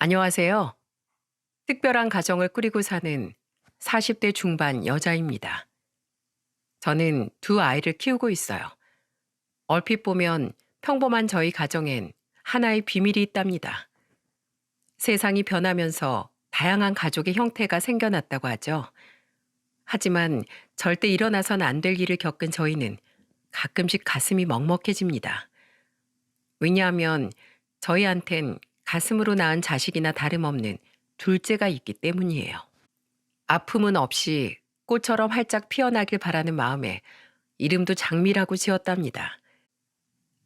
안녕하세요. 특별한 가정을 꾸리고 사는 40대 중반 여자입니다. 저는 두 아이를 키우고 있어요. 얼핏 보면 평범한 저희 가정엔 하나의 비밀이 있답니다. 세상이 변하면서 다양한 가족의 형태가 생겨났다고 하죠. 하지만 절대 일어나선 안 될 일을 겪은 저희는 가끔씩 가슴이 먹먹해집니다. 왜냐하면 저희한텐 가슴으로 낳은 자식이나 다름없는 둘째가 있기 때문이에요. 아픔은 없이 꽃처럼 활짝 피어나길 바라는 마음에 이름도 장미라고 지었답니다.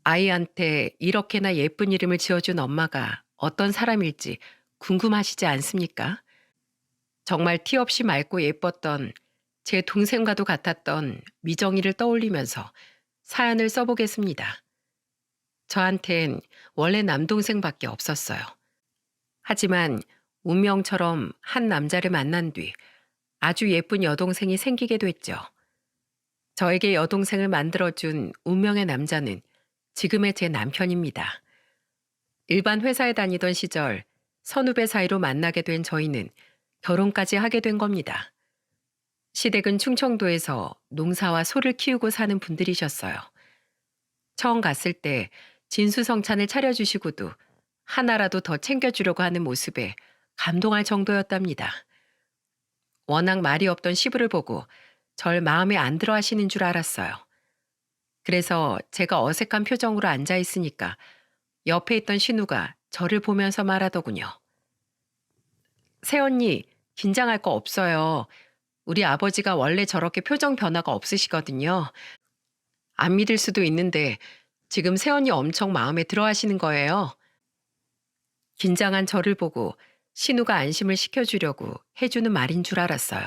아이한테 이렇게나 예쁜 이름을 지어준 엄마가 어떤 사람일지 궁금하시지 않습니까? 정말 티 없이 맑고 예뻤던 제 동생과도 같았던 미정이를 떠올리면서 사연을 써보겠습니다. 저한텐 원래 남동생밖에 없었어요. 하지만 운명처럼 한 남자를 만난 뒤 아주 예쁜 여동생이 생기게 됐죠. 저에게 여동생을 만들어준 운명의 남자는 지금의 제 남편입니다. 일반 회사에 다니던 시절 선후배 사이로 만나게 된 저희는 결혼까지 하게 된 겁니다. 시댁은 충청도에서 농사와 소를 키우고 사는 분들이셨어요. 처음 갔을 때 진수성찬을 차려주시고도 하나라도 더 챙겨주려고 하는 모습에 감동할 정도였답니다. 워낙 말이 없던 시부를 보고 절 마음에 안 들어 하시는 줄 알았어요. 그래서 제가 어색한 표정으로 앉아 있으니까 옆에 있던 신우가 저를 보면서 말하더군요. 새언니, 긴장할 거 없어요. 우리 아버지가 원래 저렇게 표정 변화가 없으시거든요. 안 믿을 수도 있는데 지금 새언니 엄청 마음에 들어 하시는 거예요. 긴장한 저를 보고 신우가 안심을 시켜주려고 해주는 말인 줄 알았어요.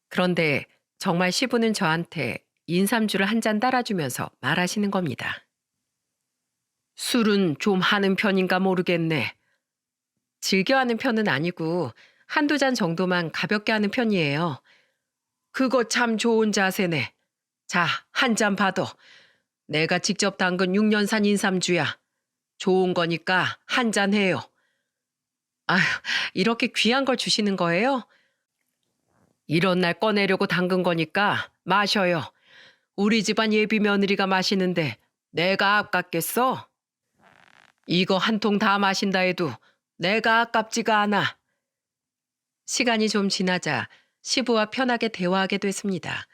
그런데 정말 시부는 저한테 인삼주를 한 잔 따라주면서 말하시는 겁니다. 술은 좀 하는 편인가 모르겠네. 즐겨하는 편은 아니고 한두 잔 정도만 가볍게 하는 편이에요. 그거 참 좋은 자세네. 자, 한 잔 받어. 내가 직접 담근 6년산 인삼주야. 좋은 거니까 한 잔 해요. 아휴, 이렇게 귀한 걸 주시는 거예요? 이런 날 꺼내려고 담근 거니까 마셔요. 우리 집안 예비 며느리가 마시는데 내가 아깝겠어? 이거 한 통 다 마신다 해도 내가 아깝지가 않아. 시간이 좀 지나자 시부와 편하게 대화하게 됐습니다.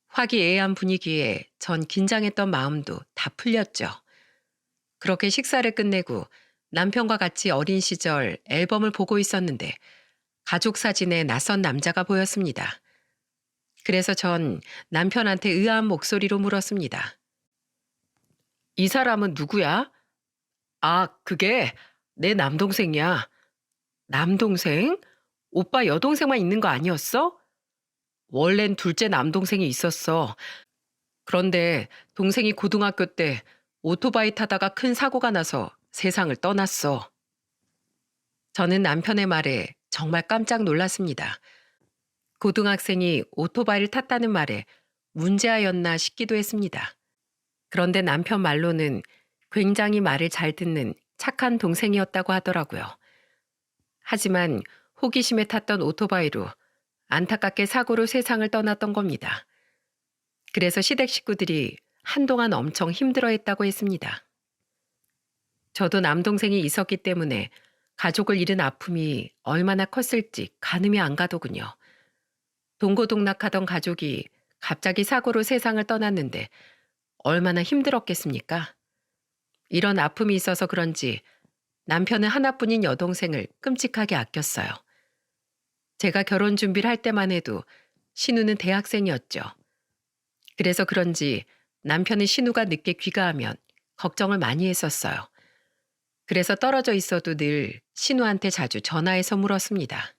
화기애애한 분위기에 전 긴장했던 마음도 다 풀렸죠. 그렇게 식사를 끝내고 남편과 같이 어린 시절 앨범을 보고 있었는데 가족 사진에 낯선 남자가 보였습니다. 그래서 전 남편한테 의아한 목소리로 물었습니다. 이 사람은 누구야? 아, 그게 내 남동생이야. 남동생? 오빠 여동생만 있는 거 아니었어? 원래는 둘째 남동생이 있었어. 그런데 동생이 고등학교 때 오토바이 타다가 큰 사고가 나서 세상을 떠났어. 저는 남편의 말에 정말 깜짝 놀랐습니다. 고등학생이 오토바이를 탔다는 말에 문제아였나 싶기도 했습니다. 그런데 남편 말로는 굉장히 말을 잘 듣는 착한 동생이었다고 하더라고요. 하지만 호기심에 탔던 오토바이로 안타깝게 사고로 세상을 떠났던 겁니다. 그래서 시댁 식구들이 한동안 엄청 힘들어했다고 했습니다. 저도 남동생이 있었기 때문에 가족을 잃은 아픔이 얼마나 컸을지 가늠이 안 가더군요. 동고동락하던 가족이 갑자기 사고로 세상을 떠났는데 얼마나 힘들었겠습니까? 이런 아픔이 있어서 그런지 남편은 하나뿐인 여동생을 끔찍하게 아꼈어요. 제가 결혼 준비를 할 때만 해도 신우는 대학생이었죠. 그래서 그런지 남편은 신우가 늦게 귀가하면 걱정을 많이 했었어요. 그래서 떨어져 있어도 늘 신우한테 자주 전화해서 물었습니다.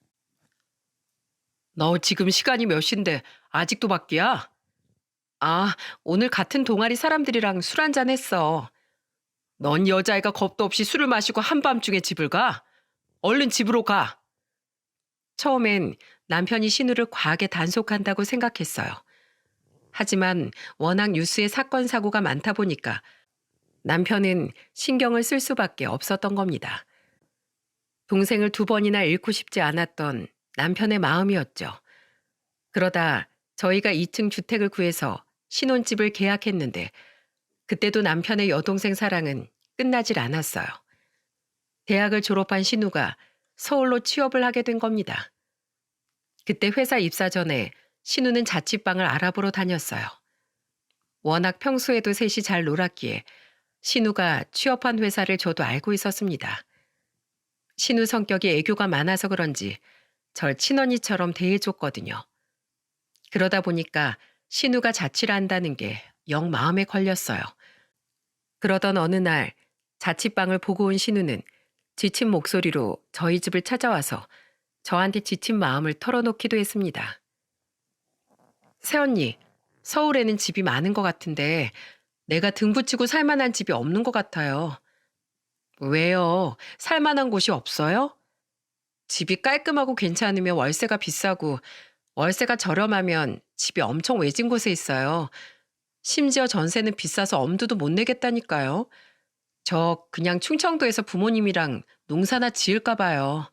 너 지금 시간이 몇 시인데 아직도 밖이야? 아, 오늘 같은 동아리 사람들이랑 술 한잔 했어. 넌 여자애가 겁도 없이 술을 마시고 한밤중에 집을 가? 얼른 집으로 가. 처음엔 남편이 신우를 과하게 단속한다고 생각했어요. 하지만 워낙 뉴스에 사건 사고가 많다 보니까 남편은 신경을 쓸 수밖에 없었던 겁니다. 동생을 2번이나 잃고 싶지 않았던 남편의 마음이었죠. 그러다 저희가 2층 주택을 구해서 신혼집을 계약했는데 그때도 남편의 여동생 사랑은 끝나질 않았어요. 대학을 졸업한 신우가 서울로 취업을 하게 된 겁니다. 그때 회사 입사 전에 신우는 자취방을 알아보러 다녔어요. 워낙 평소에도 셋이 잘 놀았기에 신우가 취업한 회사를 저도 알고 있었습니다. 신우 성격이 애교가 많아서 그런지 절 친언니처럼 대해줬거든요. 그러다 보니까 신우가 자취를 한다는 게 영 마음에 걸렸어요. 그러던 어느 날 자취방을 보고 온 신우는 지친 목소리로 저희 집을 찾아와서 저한테 지친 마음을 털어놓기도 했습니다. 새언니, 서울에는 집이 많은 것 같은데 내가 등 붙이고 살만한 집이 없는 것 같아요. 왜요? 살만한 곳이 없어요? 집이 깔끔하고 괜찮으면 월세가 비싸고 월세가 저렴하면 집이 엄청 외진 곳에 있어요. 심지어 전세는 비싸서 엄두도 못 내겠다니까요. 저 그냥 충청도에서 부모님이랑 농사나 지을까 봐요.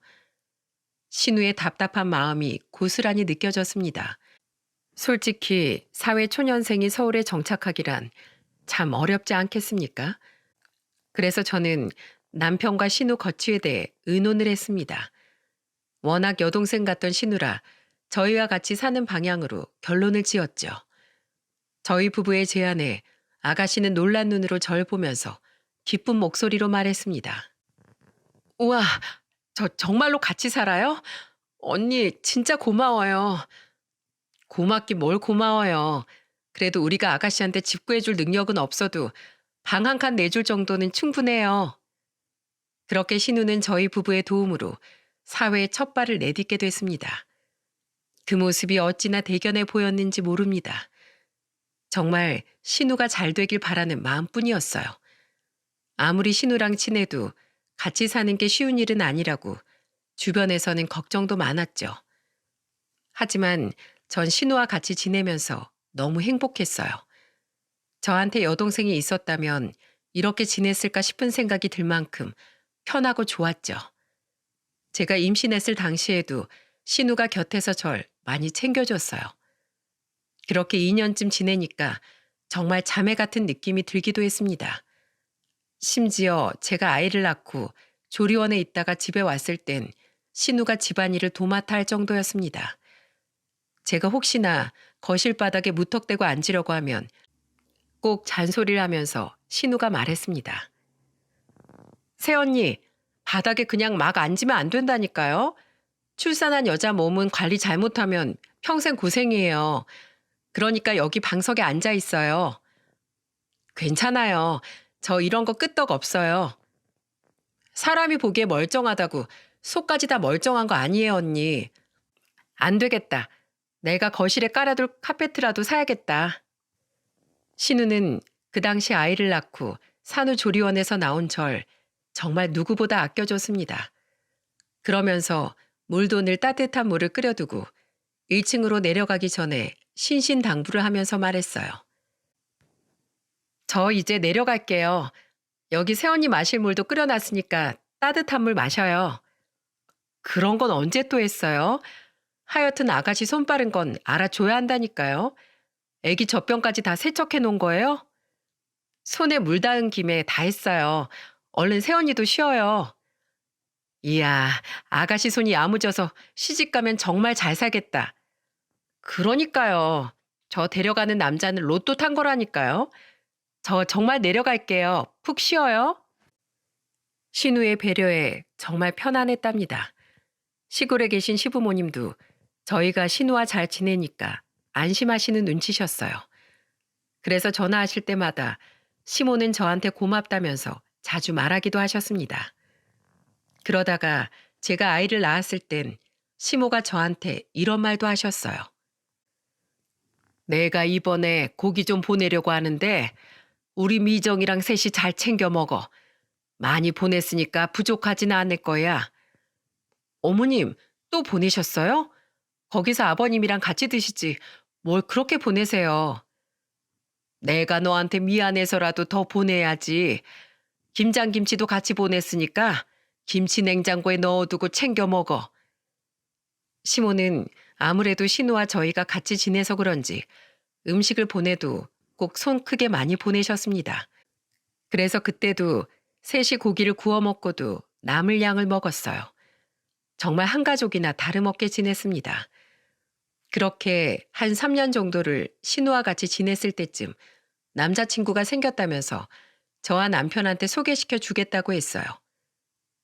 신우의 답답한 마음이 고스란히 느껴졌습니다. 솔직히 사회 초년생이 서울에 정착하기란 참 어렵지 않겠습니까? 그래서 저는 남편과 신우 거취에 대해 의논을 했습니다. 워낙 여동생 같던 신우라 저희와 같이 사는 방향으로 결론을 지었죠. 저희 부부의 제안에 아가씨는 놀란 눈으로 절 보면서 기쁜 목소리로 말했습니다. 우와, 저 정말로 같이 살아요? 언니 진짜 고마워요. 고맙긴 뭘 고마워요. 그래도 우리가 아가씨한테 집 구해줄 능력은 없어도 방 한 칸 내줄 정도는 충분해요. 그렇게 신우는 저희 부부의 도움으로 사회에 첫 발을 내딛게 됐습니다. 그 모습이 어찌나 대견해 보였는지 모릅니다. 정말 신우가 잘 되길 바라는 마음뿐이었어요. 아무리 신우랑 친해도 같이 사는 게 쉬운 일은 아니라고 주변에서는 걱정도 많았죠. 하지만 전 신우와 같이 지내면서 너무 행복했어요. 저한테 여동생이 있었다면 이렇게 지냈을까 싶은 생각이 들 만큼 편하고 좋았죠. 제가 임신했을 당시에도 신우가 곁에서 절 많이 챙겨줬어요. 그렇게 2년쯤 지내니까 정말 자매 같은 느낌이 들기도 했습니다. 심지어 제가 아이를 낳고 조리원에 있다가 집에 왔을 땐 신우가 집안일을 도맡아 할 정도였습니다. 제가 혹시나 거실 바닥에 무턱대고 앉으려고 하면 꼭 잔소리를 하면서 신우가 말했습니다. 새언니, 바닥에 그냥 막 앉으면 안 된다니까요. 출산한 여자 몸은 관리 잘못하면 평생 고생이에요. 그러니까 여기 방석에 앉아 있어요. 괜찮아요. 저 이런 거 끄떡 없어요. 사람이 보기에 멀쩡하다고 속까지 다 멀쩡한 거 아니에요, 언니. 안 되겠다. 내가 거실에 깔아둘 카페트라도 사야겠다. 신우는 그 당시 아이를 낳고 산후조리원에서 나온 절 정말 누구보다 아껴줬습니다. 그러면서 물도 늘 따뜻한 물을 끓여두고 1층으로 내려가기 전에 신신당부를 하면서 말했어요. 저 이제 내려갈게요. 여기 새언니 마실 물도 끓여놨으니까 따뜻한 물 마셔요. 그런 건 언제 또 했어요? 하여튼 아가씨 손 빠른 건 알아줘야 한다니까요. 애기 젖병까지 다 세척해 놓은 거예요? 손에 물 닿은 김에 다 했어요. 얼른 새언니도 쉬어요. 이야, 아가씨 손이 야무져서 시집가면 정말 잘 살겠다. 그러니까요. 저 데려가는 남자는 로또 탄 거라니까요. 저 정말 내려갈게요. 푹 쉬어요. 신우의 배려에 정말 편안했답니다. 시골에 계신 시부모님도 저희가 신우와 잘 지내니까 안심하시는 눈치셨어요. 그래서 전화하실 때마다 시모는 저한테 고맙다면서 자주 말하기도 하셨습니다. 그러다가 제가 아이를 낳았을 땐 시모가 저한테 이런 말도 하셨어요. 내가 이번에 고기 좀 보내려고 하는데 우리 미정이랑 셋이 잘 챙겨 먹어. 많이 보냈으니까 부족하진 않을 거야. 어머님, 또 보내셨어요? 거기서 아버님이랑 같이 드시지. 뭘 그렇게 보내세요. 내가 너한테 미안해서라도 더 보내야지. 김장김치도 같이 보냈으니까 김치 냉장고에 넣어두고 챙겨 먹어. 시모는 아무래도 신우와 저희가 같이 지내서 그런지 음식을 보내도 꼭 손 크게 많이 보내셨습니다. 그래서 그때도 셋이 고기를 구워 먹고도 남을 양을 먹었어요. 정말 한 가족이나 다름없게 지냈습니다. 그렇게 한 3년 정도를 신우와 같이 지냈을 때쯤 남자친구가 생겼다면서 저와 남편한테 소개시켜 주겠다고 했어요.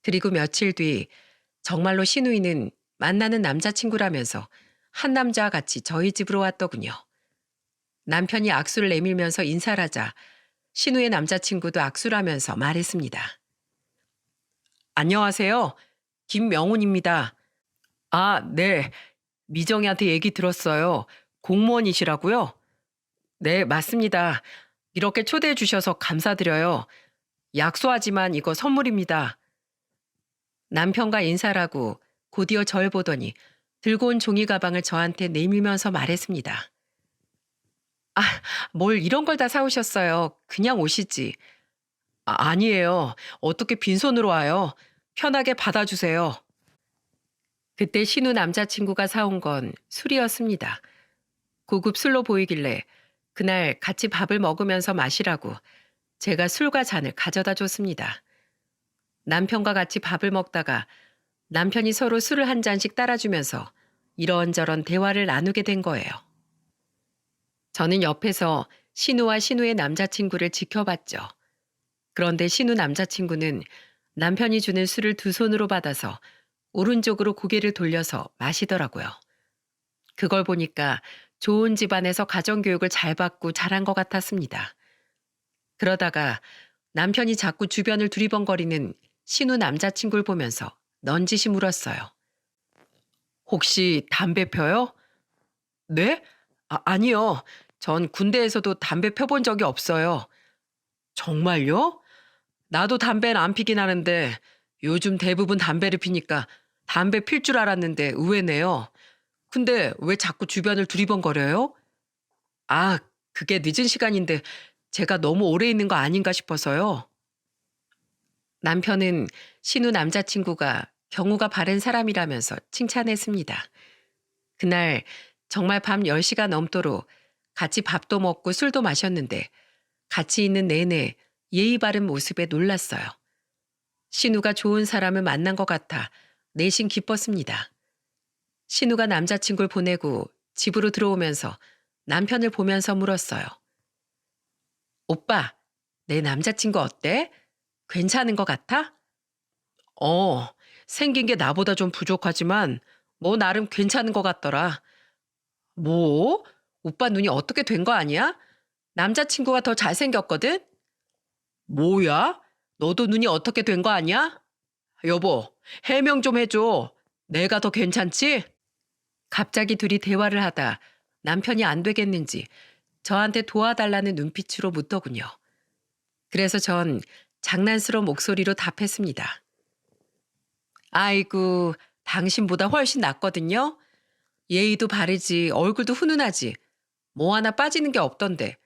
그리고 며칠 뒤 정말로 신우이는 만나는 남자친구라면서 한 남자와 같이 저희 집으로 왔더군요. 남편이 악수를 내밀면서 인사를 하자 신우의 남자친구도 악수를 하면서 말했습니다. 안녕하세요. 김명훈입니다. 아, 네. 미정이한테 얘기 들었어요. 공무원이시라고요? 네, 맞습니다. 이렇게 초대해 주셔서 감사드려요. 약소하지만 이거 선물입니다. 남편과 인사를 하고 곧이어 절 보더니 들고 온 종이 가방을 저한테 내밀면서 말했습니다. 아, 뭘 이런 걸 다 사오셨어요. 그냥 오시지. 아니에요. 어떻게 빈손으로 와요. 편하게 받아주세요. 그때 신우 남자친구가 사온 건 술이었습니다. 고급 술로 보이길래 그날 같이 밥을 먹으면서 마시라고 제가 술과 잔을 가져다 줬습니다. 남편과 같이 밥을 먹다가 남편이 서로 술을 한 잔씩 따라주면서 이런저런 대화를 나누게 된 거예요. 저는 옆에서 신우와 신우의 남자친구를 지켜봤죠. 그런데 신우 남자친구는 남편이 주는 술을 두 손으로 받아서 오른쪽으로 고개를 돌려서 마시더라고요. 그걸 보니까 좋은 집안에서 가정교육을 잘 받고 자란 것 같았습니다. 그러다가 남편이 자꾸 주변을 두리번거리는 신우 남자친구를 보면서 넌지시 물었어요. 혹시 담배 펴요? 네? 아니요. 전 군대에서도 담배 펴본 적이 없어요. 정말요? 나도 담배는 안 피긴 하는데 요즘 대부분 담배를 피니까 담배 필 줄 알았는데 의외네요. 근데 왜 자꾸 주변을 두리번거려요? 아, 그게 늦은 시간인데 제가 너무 오래 있는 거 아닌가 싶어서요. 남편은 신우 남자친구가 경우가 바른 사람이라면서 칭찬했습니다. 그날 정말 밤 10시가 넘도록 같이 밥도 먹고 술도 마셨는데 같이 있는 내내 예의 바른 모습에 놀랐어요. 신우가 좋은 사람을 만난 것 같아 내심 기뻤습니다. 신우가 남자친구를 보내고 집으로 들어오면서 남편을 보면서 물었어요. 오빠, 내 남자친구 어때? 괜찮은 것 같아? 어, 생긴 게 나보다 좀 부족하지만 뭐 나름 괜찮은 것 같더라. 뭐? 오빠 눈이 어떻게 된 거 아니야? 남자친구가 더 잘생겼거든? 뭐야? 너도 눈이 어떻게 된 거 아니야? 여보, 해명 좀 해줘. 내가 더 괜찮지? 갑자기 둘이 대화를 하다 남편이 안 되겠는지 저한테 도와달라는 눈빛으로 묻더군요. 그래서 전 장난스러운 목소리로 답했습니다. 아이고, 당신보다 훨씬 낫거든요. 예의도 바르지, 얼굴도 훈훈하지. 뭐 하나 빠지는 게 없던데.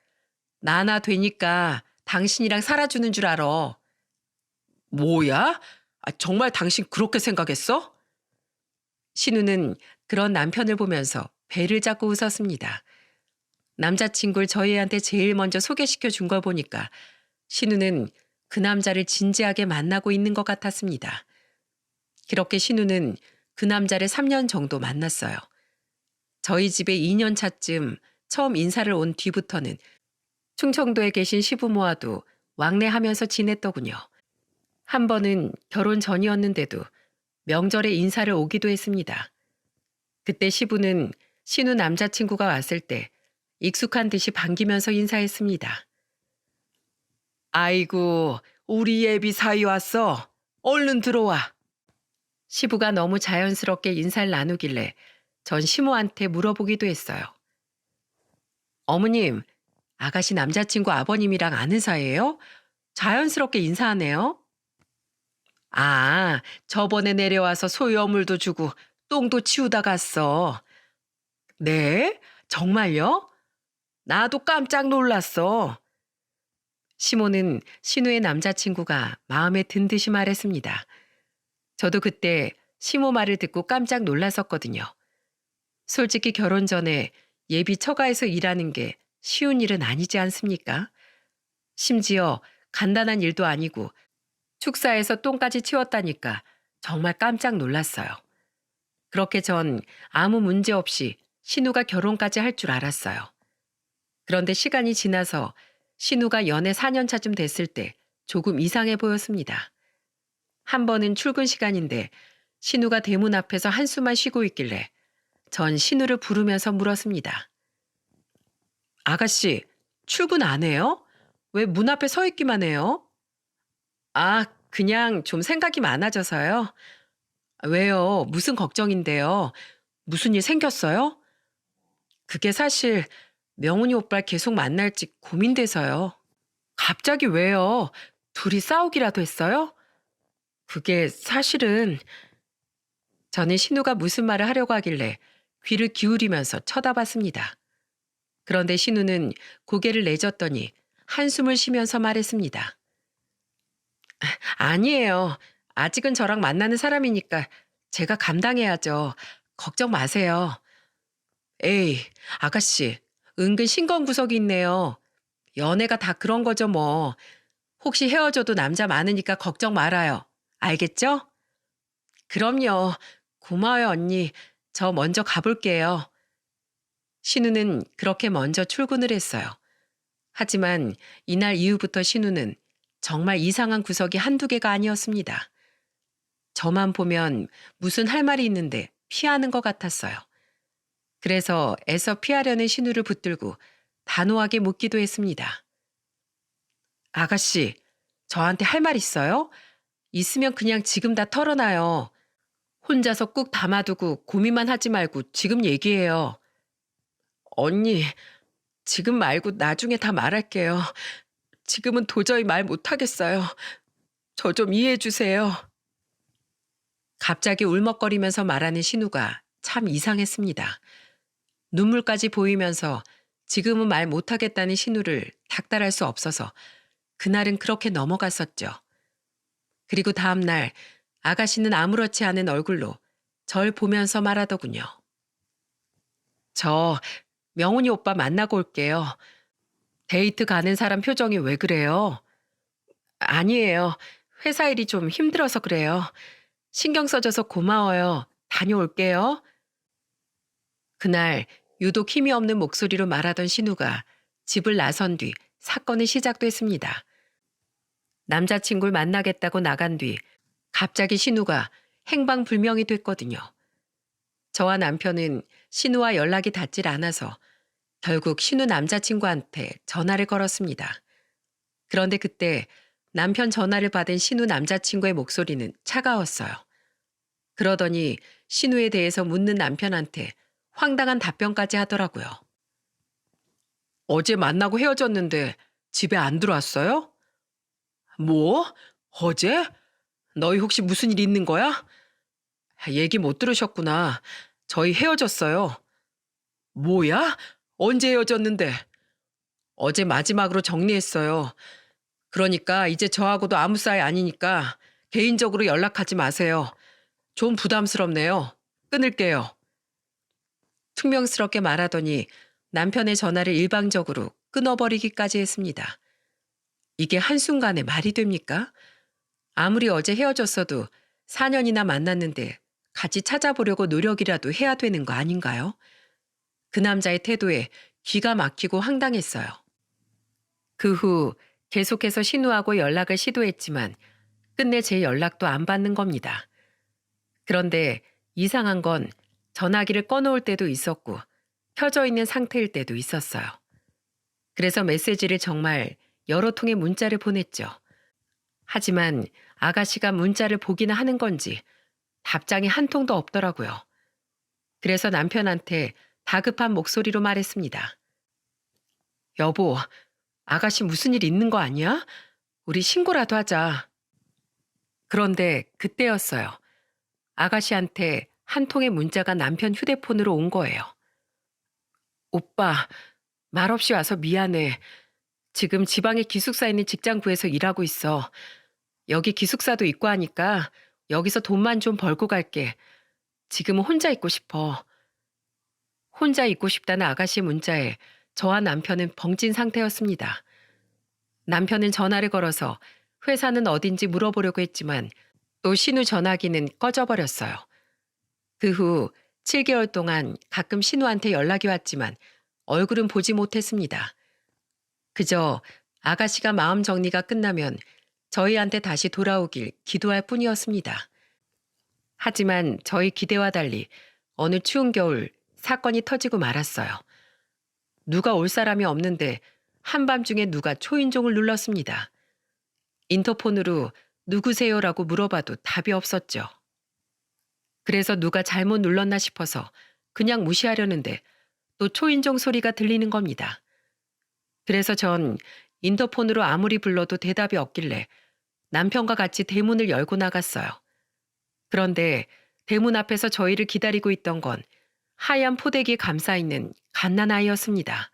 나나 되니까 당신이랑 살아주는 줄 알아. 뭐야? 정말 당신 그렇게 생각했어? 신우는 그런 남편을 보면서 배를 잡고 웃었습니다. 남자친구를 저희한테 제일 먼저 소개시켜 준 걸 보니까 신우는 그 남자를 진지하게 만나고 있는 것 같았습니다. 그렇게 신우는 그 남자를 3년 정도 만났어요. 저희 집에 2년 차쯤 처음 인사를 온 뒤부터는 충청도에 계신 시부모와도 왕래하면서 지냈더군요. 한 번은 결혼 전이었는데도 명절에 인사를 오기도 했습니다. 그때 시부는 신우 남자친구가 왔을 때 익숙한 듯이 반기면서 인사했습니다. 아이고, 우리 예비 사위 왔어. 얼른 들어와. 시부가 너무 자연스럽게 인사를 나누길래 전 시모한테 물어보기도 했어요. 어머님, 아가씨 남자친구 아버님이랑 아는 사이예요? 자연스럽게 인사하네요. 아, 저번에 내려와서 소유어물도 주고 똥도 치우다 갔어. 네? 정말요? 나도 깜짝 놀랐어. 시모는 신우의 남자친구가 마음에 든 듯이 말했습니다. 저도 그때 시모 말을 듣고 깜짝 놀랐었거든요. 솔직히 결혼 전에 예비 처가에서 일하는 게 쉬운 일은 아니지 않습니까? 심지어 간단한 일도 아니고 축사에서 똥까지 치웠다니까 정말 깜짝 놀랐어요. 그렇게 전 아무 문제 없이 신우가 결혼까지 할 줄 알았어요. 그런데 시간이 지나서 신우가 연애 4년 차쯤 됐을 때 조금 이상해 보였습니다. 한 번은 출근 시간인데 신우가 대문 앞에서 한숨만 쉬고 있길래 전 신우를 부르면서 물었습니다. 아가씨, 출근 안 해요? 왜 문 앞에 서 있기만 해요? 아, 그냥 좀 생각이 많아져서요. 왜요? 무슨 걱정인데요? 무슨 일 생겼어요? 그게 사실 명훈이 오빠를 계속 만날지 고민돼서요. 갑자기 왜요? 둘이 싸우기라도 했어요? 그게 사실은 저는 신우가 무슨 말을 하려고 하길래 귀를 기울이면서 쳐다봤습니다. 그런데 신우는 고개를 내젓더니 한숨을 쉬면서 말했습니다. 아니에요. 아직은 저랑 만나는 사람이니까 제가 감당해야죠. 걱정 마세요. 에이, 아가씨, 은근 신경구석이 있네요. 연애가 다 그런 거죠, 뭐. 혹시 헤어져도 남자 많으니까 걱정 말아요. 알겠죠? 그럼요. 고마워요, 언니. 저 먼저 가볼게요. 신우는 그렇게 먼저 출근을 했어요. 하지만 이날 이후부터 신우는 정말 이상한 구석이 한두 개가 아니었습니다. 저만 보면 무슨 할 말이 있는데 피하는 것 같았어요. 그래서 애써 피하려는 신우를 붙들고 단호하게 묻기도 했습니다. 아가씨, 저한테 할 말 있어요? 있으면 그냥 지금 다 털어놔요. 혼자서 꾹 담아두고 고민만 하지 말고 지금 얘기해요. 언니, 지금 말고 나중에 다 말할게요. 지금은 도저히 말 못하겠어요. 저 좀 이해해 주세요. 갑자기 울먹거리면서 말하는 신우가 참 이상했습니다. 눈물까지 보이면서 지금은 말 못하겠다는 신우를 닥달할 수 없어서 그날은 그렇게 넘어갔었죠. 그리고 다음 날 아가씨는 아무렇지 않은 얼굴로 절 보면서 말하더군요. 저 명훈이 오빠 만나고 올게요. 데이트 가는 사람 표정이 왜 그래요? 아니에요. 회사 일이 좀 힘들어서 그래요. 신경 써줘서 고마워요. 다녀올게요. 그날 유독 힘이 없는 목소리로 말하던 신우가 집을 나선 뒤 사건이 시작됐습니다. 남자친구를 만나겠다고 나간 뒤 갑자기 신우가 행방불명이 됐거든요. 저와 남편은 신우와 연락이 닿질 않아서 결국 신우 남자친구한테 전화를 걸었습니다. 그런데 그때 남편 전화를 받은 신우 남자친구의 목소리는 차가웠어요. 그러더니 신우에 대해서 묻는 남편한테 황당한 답변까지 하더라고요. 어제 만나고 헤어졌는데 집에 안 들어왔어요? 뭐? 어제? 너희 혹시 무슨 일 있는 거야? 얘기 못 들으셨구나. 저희 헤어졌어요. 뭐야? 언제 헤어졌는데? 어제 마지막으로 정리했어요. 그러니까 이제 저하고도 아무 사이 아니니까 개인적으로 연락하지 마세요. 좀 부담스럽네요. 끊을게요. 퉁명스럽게 말하더니 남편의 전화를 일방적으로 끊어버리기까지 했습니다. 이게 한순간에 말이 됩니까? 아무리 어제 헤어졌어도 4년이나 만났는데 같이 찾아보려고 노력이라도 해야 되는 거 아닌가요? 그 남자의 태도에 기가 막히고 황당했어요. 그 후 계속해서 신우하고 연락을 시도했지만 끝내 제 연락도 안 받는 겁니다. 그런데 이상한 건 전화기를 꺼놓을 때도 있었고 켜져 있는 상태일 때도 있었어요. 그래서 메시지를 정말 여러 통의 문자를 보냈죠. 하지만 아가씨가 문자를 보기나 하는 건지 답장이 한 통도 없더라고요. 그래서 남편한테 다급한 목소리로 말했습니다. 여보, 아가씨 무슨 일 있는 거 아니야? 우리 신고라도 하자. 그런데 그때였어요. 아가씨한테 한 통의 문자가 남편 휴대폰으로 온 거예요. 오빠, 말없이 와서 미안해. 지금 지방에 기숙사 있는 직장 구해서 일하고 있어. 여기 기숙사도 있고 하니까 여기서 돈만 좀 벌고 갈게. 지금은 혼자 있고 싶어. 혼자 있고 싶다는 아가씨 문자에 저와 남편은 벙찐 상태였습니다. 남편은 전화를 걸어서 회사는 어딘지 물어보려고 했지만 또 신우 전화기는 꺼져버렸어요. 그 후 7개월 동안 가끔 신우한테 연락이 왔지만 얼굴은 보지 못했습니다. 그저 아가씨가 마음 정리가 끝나면 저희한테 다시 돌아오길 기도할 뿐이었습니다. 하지만 저희 기대와 달리 어느 추운 겨울 사건이 터지고 말았어요. 누가 올 사람이 없는데 한밤중에 누가 초인종을 눌렀습니다. 인터폰으로 누구세요라고 물어봐도 답이 없었죠. 그래서 누가 잘못 눌렀나 싶어서 그냥 무시하려는데 또 초인종 소리가 들리는 겁니다. 그래서 전 인터폰으로 아무리 불러도 대답이 없길래 남편과 같이 대문을 열고 나갔어요. 그런데 대문 앞에서 저희를 기다리고 있던 건 하얀 포대기에 감싸있는 갓난아이였습니다.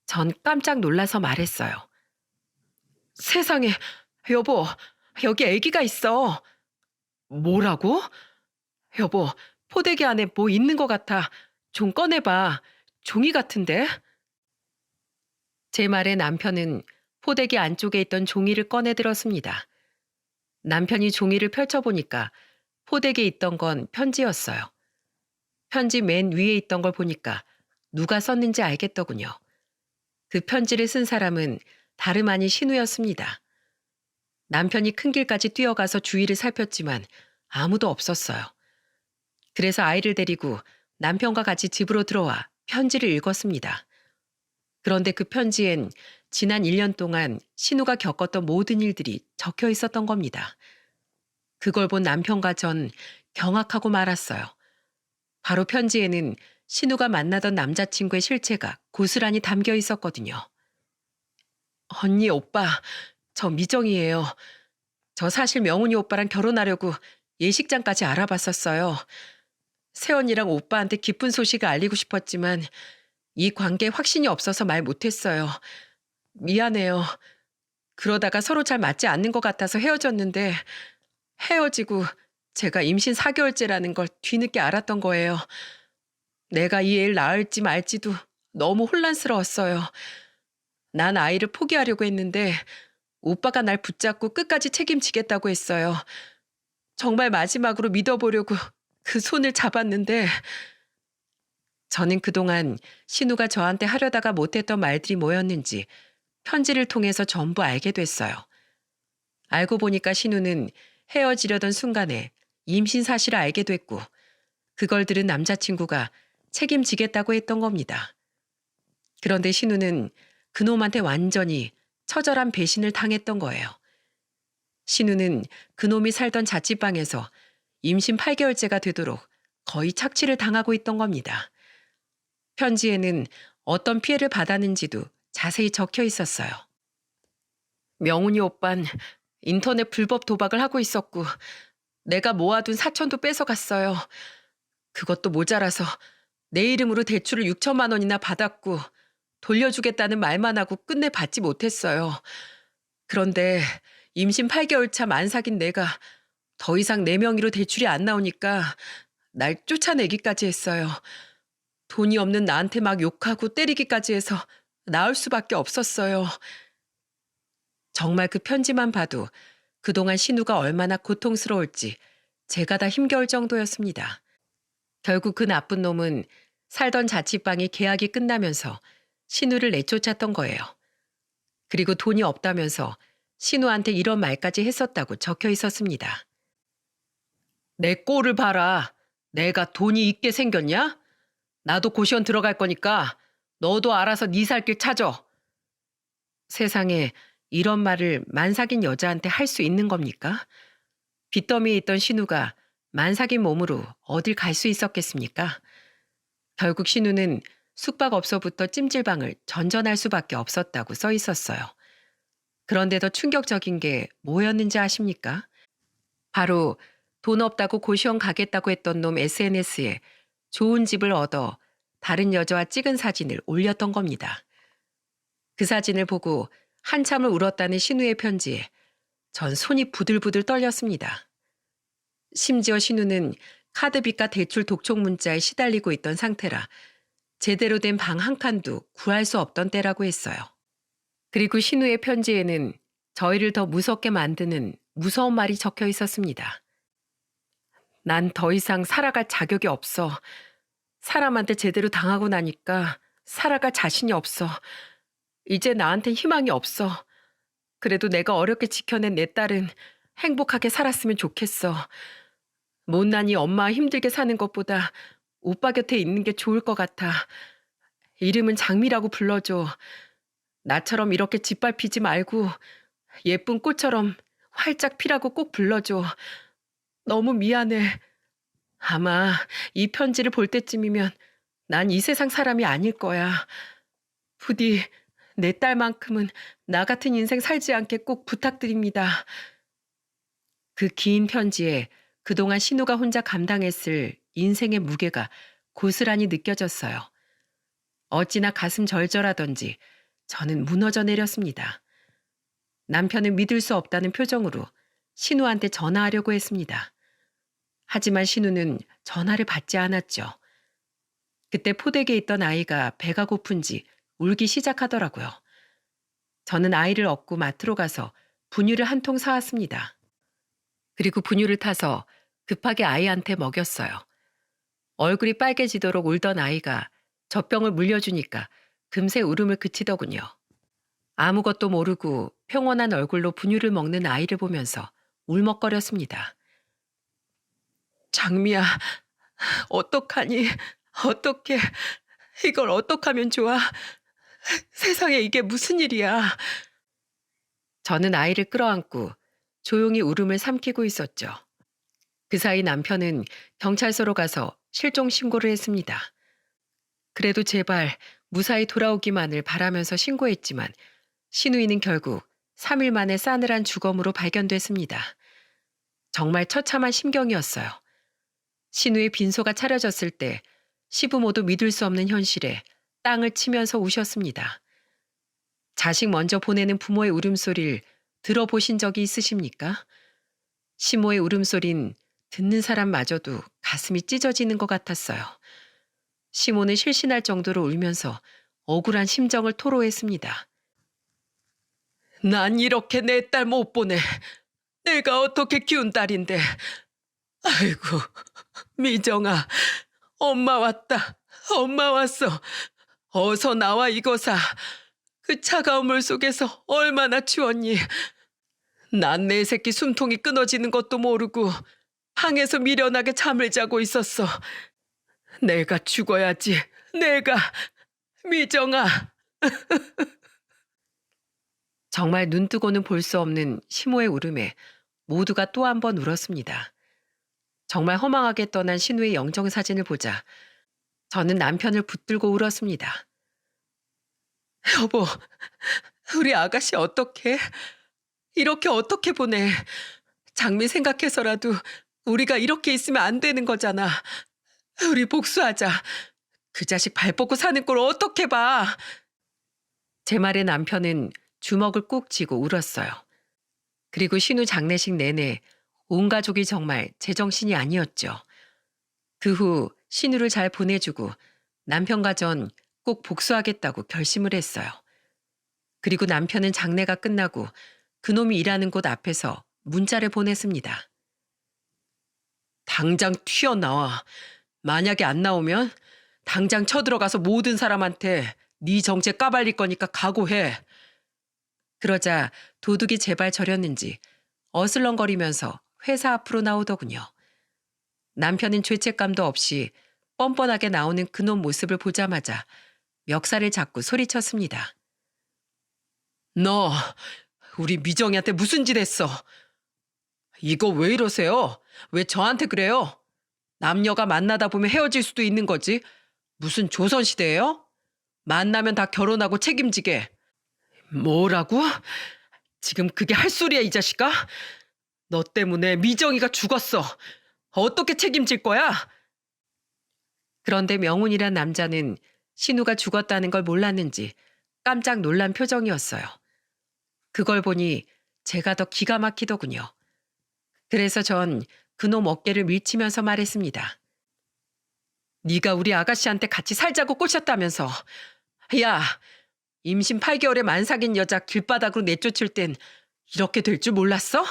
전 깜짝 놀라서 말했어요. 세상에, 여보, 여기 아기가 있어. 뭐라고? 여보, 포대기 안에 뭐 있는 것 같아. 좀 꺼내봐. 종이 같은데? 제 말에 남편은 포대기 안쪽에 있던 종이를 꺼내 들었습니다. 남편이 종이를 펼쳐보니까 포대기에 있던 건 편지였어요. 편지 맨 위에 있던 걸 보니까 누가 썼는지 알겠더군요. 그 편지를 쓴 사람은 다름 아닌 신우였습니다. 남편이 큰 길까지 뛰어가서 주위를 살폈지만 아무도 없었어요. 그래서 아이를 데리고 남편과 같이 집으로 들어와 편지를 읽었습니다. 그런데 그 편지엔 지난 1년 동안 신우가 겪었던 모든 일들이 적혀 있었던 겁니다. 그걸 본 남편과 전 경악하고 말았어요. 바로 편지에는 신우가 만나던 남자친구의 실체가 고스란히 담겨 있었거든요. 언니, 오빠, 저 미정이에요. 저 사실 명훈이 오빠랑 결혼하려고 예식장까지 알아봤었어요. 새언니랑 오빠한테 기쁜 소식을 알리고 싶었지만 이 관계에 확신이 없어서 말 못했어요. 미안해요. 그러다가 서로 잘 맞지 않는 것 같아서 헤어졌는데 헤어지고 제가 임신 4개월째라는 걸 뒤늦게 알았던 거예요. 내가 이 애를 낳을지 말지도 너무 혼란스러웠어요. 난 아이를 포기하려고 했는데 오빠가 날 붙잡고 끝까지 책임지겠다고 했어요. 정말 마지막으로 믿어보려고 그 손을 잡았는데 저는 그동안 신우가 저한테 하려다가 못했던 말들이 뭐였는지 편지를 통해서 전부 알게 됐어요. 알고 보니까 신우는 헤어지려던 순간에 임신 사실을 알게 됐고 그걸 들은 남자친구가 책임지겠다고 했던 겁니다. 그런데 신우는 그놈한테 완전히 처절한 배신을 당했던 거예요. 신우는 그놈이 살던 자취방에서 임신 8개월째가 되도록 거의 착취를 당하고 있던 겁니다. 편지에는 어떤 피해를 받았는지도 자세히 적혀 있었어요. 명훈이 오빤 인터넷 불법 도박을 하고 있었고 내가 모아둔 사천도 뺏어갔어요. 그것도 모자라서 내 이름으로 대출을 6천만 원이나 받았고 돌려주겠다는 말만 하고 끝내 받지 못했어요. 그런데 임신 8개월 차 만삭인 내가 더 이상 내 명의로 대출이 안 나오니까 날 쫓아내기까지 했어요. 돈이 없는 나한테 막 욕하고 때리기까지 해서 나을 수밖에 없었어요. 정말 그 편지만 봐도 그동안 신우가 얼마나 고통스러울지 제가 다 힘겨울 정도였습니다. 결국 그 나쁜 놈은 살던 자취방이 계약이 끝나면서 신우를 내쫓았던 거예요. 그리고 돈이 없다면서 신우한테 이런 말까지 했었다고 적혀 있었습니다. 내 꼴을 봐라. 내가 돈이 있게 생겼냐? 나도 고시원 들어갈 거니까 너도 알아서 네 살 길 찾아. 세상에 이런 말을 만삭인 여자한테 할 수 있는 겁니까? 빚더미에 있던 신우가 만삭인 몸으로 어딜 갈 수 있었겠습니까? 결국 신우는 숙박업소부터 찜질방을 전전할 수밖에 없었다고 써 있었어요. 그런데 더 충격적인 게 뭐였는지 아십니까? 바로 돈 없다고 고시원 가겠다고 했던 놈 SNS에 좋은 집을 얻어 다른 여자와 찍은 사진을 올렸던 겁니다. 그 사진을 보고 한참을 울었다는 신우의 편지에 전 손이 부들부들 떨렸습니다. 심지어 신우는 카드빚과 대출 독촉 문자에 시달리고 있던 상태라 제대로 된 방 한 칸도 구할 수 없던 때라고 했어요. 그리고 신우의 편지에는 저희를 더 무섭게 만드는 무서운 말이 적혀 있었습니다. 난 더 이상 살아갈 자격이 없어. 사람한테 제대로 당하고 나니까 살아갈 자신이 없어. 이제 나한텐 희망이 없어. 그래도 내가 어렵게 지켜낸 내 딸은 행복하게 살았으면 좋겠어. 못난이 엄마 힘들게 사는 것보다 오빠 곁에 있는 게 좋을 것 같아. 이름은 장미라고 불러줘. 나처럼 이렇게 짓밟히지 말고 예쁜 꽃처럼 활짝 피라고 꼭 불러줘. 너무 미안해. 아마 이 편지를 볼 때쯤이면 난 이 세상 사람이 아닐 거야. 부디 내 딸만큼은 나 같은 인생 살지 않게 꼭 부탁드립니다. 그 긴 편지에 그동안 신우가 혼자 감당했을 인생의 무게가 고스란히 느껴졌어요. 어찌나 가슴 절절하던지 저는 무너져 내렸습니다. 남편은 믿을 수 없다는 표정으로 신우한테 전화하려고 했습니다. 하지만 신우는 전화를 받지 않았죠. 그때 포대기에 있던 아이가 배가 고픈지 울기 시작하더라고요. 저는 아이를 업고 마트로 가서 분유를 한 통 사왔습니다. 그리고 분유를 타서 급하게 아이한테 먹였어요. 얼굴이 빨개지도록 울던 아이가 젖병을 물려주니까 금세 울음을 그치더군요. 아무것도 모르고 평온한 얼굴로 분유를 먹는 아이를 보면서 울먹거렸습니다. 장미야, 어떡하니? 어떡해? 이걸 어떡하면 좋아? 세상에 이게 무슨 일이야? 저는 아이를 끌어안고 조용히 울음을 삼키고 있었죠. 그 사이 남편은 경찰서로 가서 실종 신고를 했습니다. 그래도 제발 무사히 돌아오기만을 바라면서 신고했지만 신우이는 결국 3일 만에 싸늘한 주검으로 발견됐습니다. 정말 처참한 심경이었어요. 신우의 빈소가 차려졌을 때 시부모도 믿을 수 없는 현실에 땅을 치면서 우셨습니다. 자식 먼저 보내는 부모의 울음소리를 들어보신 적이 있으십니까? 시모의 울음소린 듣는 사람마저도 가슴이 찢어지는 것 같았어요. 시모는 실신할 정도로 울면서 억울한 심정을 토로했습니다. 난 이렇게 내 딸 못 보내. 내가 어떻게 키운 딸인데. 아이고, 미정아, 엄마 왔다. 엄마 왔어. 어서 나와 이거사. 그 차가운 물 속에서 얼마나 추웠니. 난 내 새끼 숨통이 끊어지는 것도 모르고 방에서 미련하게 잠을 자고 있었어. 내가 죽어야지. 내가. 미정아. 정말 눈뜨고는 볼 수 없는 시모의 울음에 모두가 또 한 번 울었습니다. 정말 허망하게 떠난 신우의 영정사진을 보자 저는 남편을 붙들고 울었습니다. 여보, 우리 아가씨 어떡해? 이렇게 어떻게 보내? 장미 생각해서라도 우리가 이렇게 있으면 안 되는 거잖아. 우리 복수하자. 그 자식 발 뻗고 사는 꼴 어떻게 봐? 제 말에 남편은 주먹을 꾹 쥐고 울었어요. 그리고 신우 장례식 내내 온 가족이 정말 제정신이 아니었죠. 그 후 신우를 잘 보내주고 남편과 전 꼭 복수하겠다고 결심을 했어요. 그리고 남편은 장례가 끝나고 그놈이 일하는 곳 앞에서 문자를 보냈습니다. 당장 튀어나와. 만약에 안 나오면 당장 쳐들어가서 모든 사람한테 네 정체 까발릴 거니까 각오해. 그러자 도둑이 제발 저렸는지 어슬렁거리면서 회사 앞으로 나오더군요. 남편은 죄책감도 없이 뻔뻔하게 나오는 그놈 모습을 보자마자 멱살을 잡고 소리쳤습니다. 너 우리 미정이한테 무슨 짓 했어? 이거 왜 이러세요? 왜 저한테 그래요? 남녀가 만나다 보면 헤어질 수도 있는 거지. 무슨 조선시대예요? 만나면 다 결혼하고 책임지게. 뭐라고? 지금 그게 할 소리야, 이 자식아? 너 때문에 미정이가 죽었어. 어떻게 책임질 거야? 그런데 명훈이란 남자는 신우가 죽었다는 걸 몰랐는지 깜짝 놀란 표정이었어요. 그걸 보니 제가 더 기가 막히더군요. 그래서 전 그놈 어깨를 밀치면서 말했습니다. 네가 우리 아가씨한테 같이 살자고 꼬셨다면서. 야, 임신 8개월에 만삭인 여자 길바닥으로 내쫓을 땐 이렇게 될 줄 몰랐어?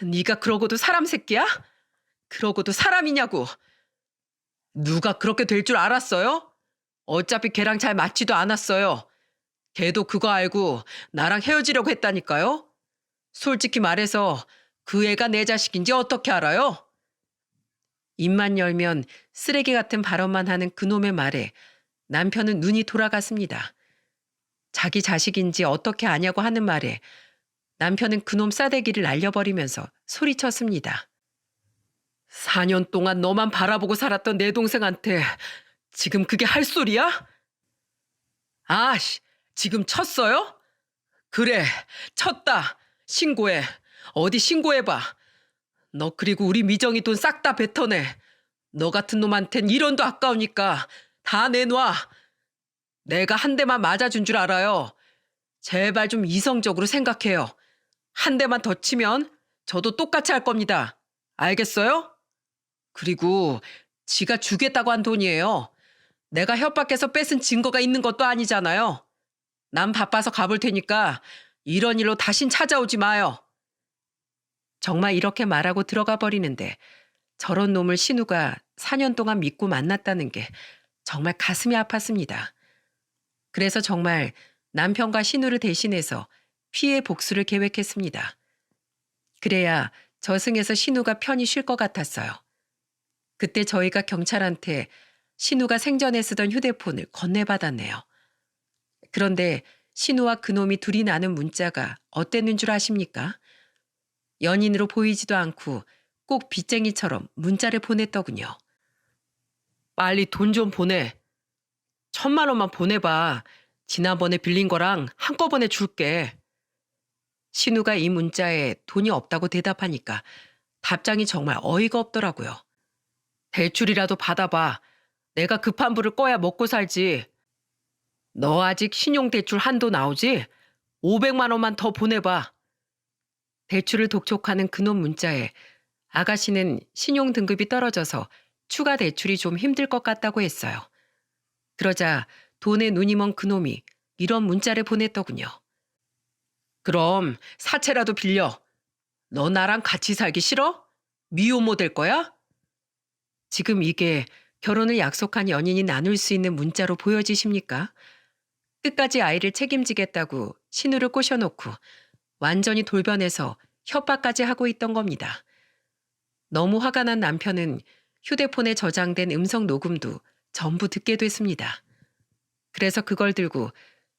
네가 그러고도 사람 새끼야? 그러고도 사람이냐고. 누가 그렇게 될 줄 알았어요? 어차피 걔랑 잘 맞지도 않았어요. 걔도 그거 알고 나랑 헤어지려고 했다니까요. 솔직히 말해서 그 애가 내 자식인지 어떻게 알아요? 입만 열면 쓰레기 같은 발언만 하는 그놈의 말에 남편은 눈이 돌아갔습니다. 자기 자식인지 어떻게 아냐고 하는 말에 남편은 그놈 싸대기를 날려버리면서 소리쳤습니다. 4년 동안 너만 바라보고 살았던 내 동생한테 지금 그게 할 소리야? 아씨, 지금 쳤어요? 그래, 쳤다. 신고해. 어디 신고해봐. 너 그리고 우리 미정이 돈 싹 다 뱉어내. 너 같은 놈한텐 1원도 아까우니까 다 내놔. 내가 한 대만 맞아준 줄 알아요. 제발 좀 이성적으로 생각해요. 한 대만 더 치면 저도 똑같이 할 겁니다. 알겠어요? 그리고 지가 주겠다고 한 돈이에요. 내가 협박해서 뺏은 증거가 있는 것도 아니잖아요. 난 바빠서 가볼 테니까 이런 일로 다신 찾아오지 마요. 정말 이렇게 말하고 들어가 버리는데 저런 놈을 신우가 4년 동안 믿고 만났다는 게 정말 가슴이 아팠습니다. 그래서 정말 남편과 신우를 대신해서 피해 복수를 계획했습니다. 그래야 저승에서 신우가 편히 쉴 것 같았어요. 그때 저희가 경찰한테 신우가 생전에 쓰던 휴대폰을 건네받았네요. 그런데 신우와 그놈이 둘이 나눈 문자가 어땠는 줄 아십니까? 연인으로 보이지도 않고 꼭 빚쟁이처럼 문자를 보냈더군요. 빨리 돈 좀 보내. 1,000만 원만 보내봐. 지난번에 빌린 거랑 한꺼번에 줄게. 신우가 이 문자에 돈이 없다고 대답하니까 답장이 정말 어이가 없더라고요. 대출이라도 받아봐. 내가 급한 불을 꺼야 먹고 살지. 너 아직 신용대출 한도 나오지? 500만 원만 더 보내봐. 대출을 독촉하는 그놈 문자에 아가씨는 신용 등급이 떨어져서 추가 대출이 좀 힘들 것 같다고 했어요. 그러자 돈에 눈이 먼 그놈이 이런 문자를 보냈더군요. 그럼 사채라도 빌려. 너 나랑 같이 살기 싫어? 미혼모 될 거야? 지금 이게 결혼을 약속한 연인이 나눌 수 있는 문자로 보여지십니까? 끝까지 아이를 책임지겠다고 신우를 꼬셔놓고 완전히 돌변해서 협박까지 하고 있던 겁니다. 너무 화가 난 남편은 휴대폰에 저장된 음성 녹음도 전부 듣게 됐습니다. 그래서 그걸 들고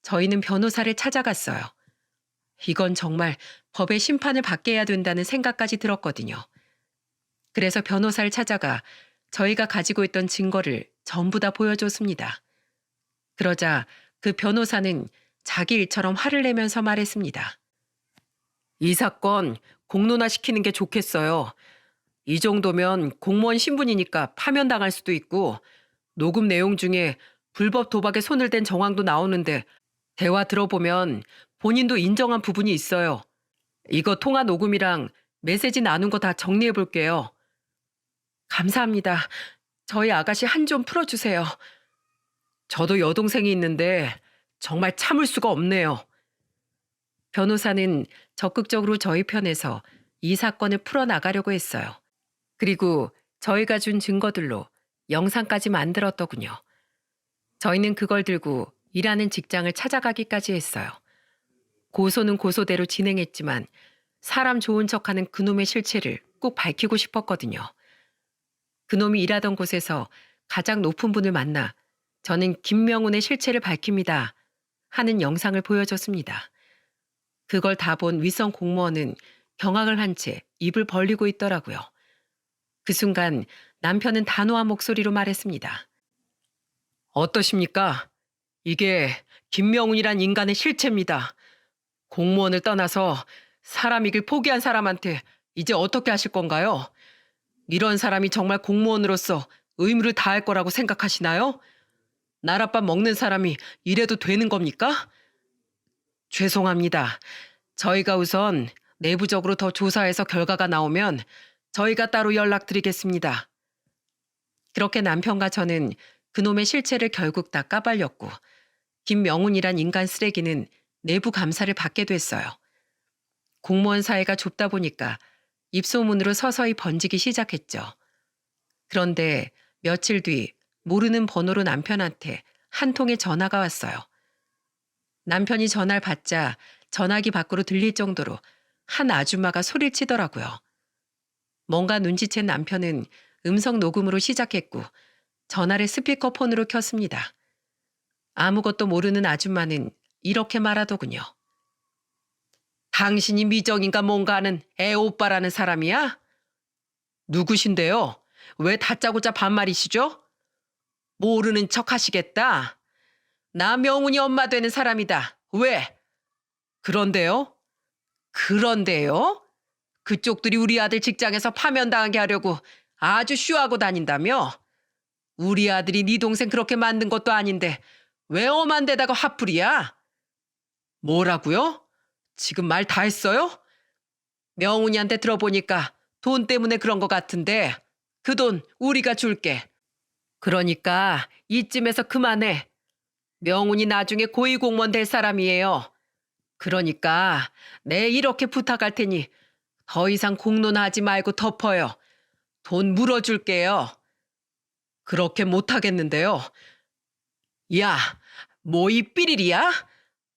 저희는 변호사를 찾아갔어요. 이건 정말 법의 심판을 받게 해야 된다는 생각까지 들었거든요. 그래서 변호사를 찾아가 저희가 가지고 있던 증거를 전부 다 보여줬습니다. 그러자 그 변호사는 자기 일처럼 화를 내면서 말했습니다. 이 사건 공론화시키는 게 좋겠어요. 이 정도면 공무원 신분이니까 파면당할 수도 있고 녹음 내용 중에 불법 도박에 손을 댄 정황도 나오는데 대화 들어보면 본인도 인정한 부분이 있어요. 이거 통화 녹음이랑 메시지 나눈 거 다 정리해 볼게요. 감사합니다. 저희 아가씨 한 좀 풀어주세요. 저도 여동생이 있는데 정말 참을 수가 없네요. 변호사는 적극적으로 저희 편에서 이 사건을 풀어나가려고 했어요. 그리고 저희가 준 증거들로 영상까지 만들었더군요. 저희는 그걸 들고 일하는 직장을 찾아가기까지 했어요. 고소는 고소대로 진행했지만 사람 좋은 척하는 그놈의 실체를 꼭 밝히고 싶었거든요. 그놈이 일하던 곳에서 가장 높은 분을 만나 저는 김명훈의 실체를 밝힙니다 하는 영상을 보여줬습니다. 그걸 다 본 윗선 공무원은 경악을 한 채 입을 벌리고 있더라고요. 그 순간 남편은 단호한 목소리로 말했습니다. 어떠십니까? 이게 김명훈이란 인간의 실체입니다. 공무원을 떠나서 사람이길 포기한 사람한테 이제 어떻게 하실 건가요? 이런 사람이 정말 공무원으로서 의무를 다할 거라고 생각하시나요? 나랏밥 먹는 사람이 이래도 되는 겁니까? 죄송합니다. 저희가 우선 내부적으로 더 조사해서 결과가 나오면 저희가 따로 연락드리겠습니다. 그렇게 남편과 저는 그놈의 실체를 결국 다 까발렸고 김명훈이란 인간 쓰레기는 내부 감사를 받게 됐어요. 공무원 사회가 좁다 보니까 입소문으로 서서히 번지기 시작했죠. 그런데 며칠 뒤 모르는 번호로 남편한테 한 통의 전화가 왔어요. 남편이 전화를 받자 전화기 밖으로 들릴 정도로 한 아줌마가 소리를 치더라고요. 뭔가 눈치챈 남편은 음성 녹음으로 시작했고 전화를 스피커폰으로 켰습니다. 아무것도 모르는 아줌마는 이렇게 말하더군요. 당신이 미정인가 뭔가 하는 애오빠라는 사람이야? 누구신데요? 왜 다짜고짜 반말이시죠? 모르는 척 하시겠다. 나 명훈이 엄마 되는 사람이다. 왜? 그런데요? 그런데요? 그쪽들이 우리 아들 직장에서 파면당하게 하려고 아주 쇼하고 다닌다며? 우리 아들이 네 동생 그렇게 만든 것도 아닌데 왜 엄한 데다가 화풀이야? 뭐라고요? 지금 말 다 했어요? 명훈이한테 들어보니까 돈 때문에 그런 것 같은데 그 돈 우리가 줄게. 그러니까 이쯤에서 그만해. 명훈이 나중에 고위공무원 될 사람이에요. 그러니까 내 이렇게 부탁할 테니 더 이상 공론화 하지 말고 덮어요. 돈 물어줄게요. 그렇게 못하겠는데요. 야, 뭐 이 삐리리야?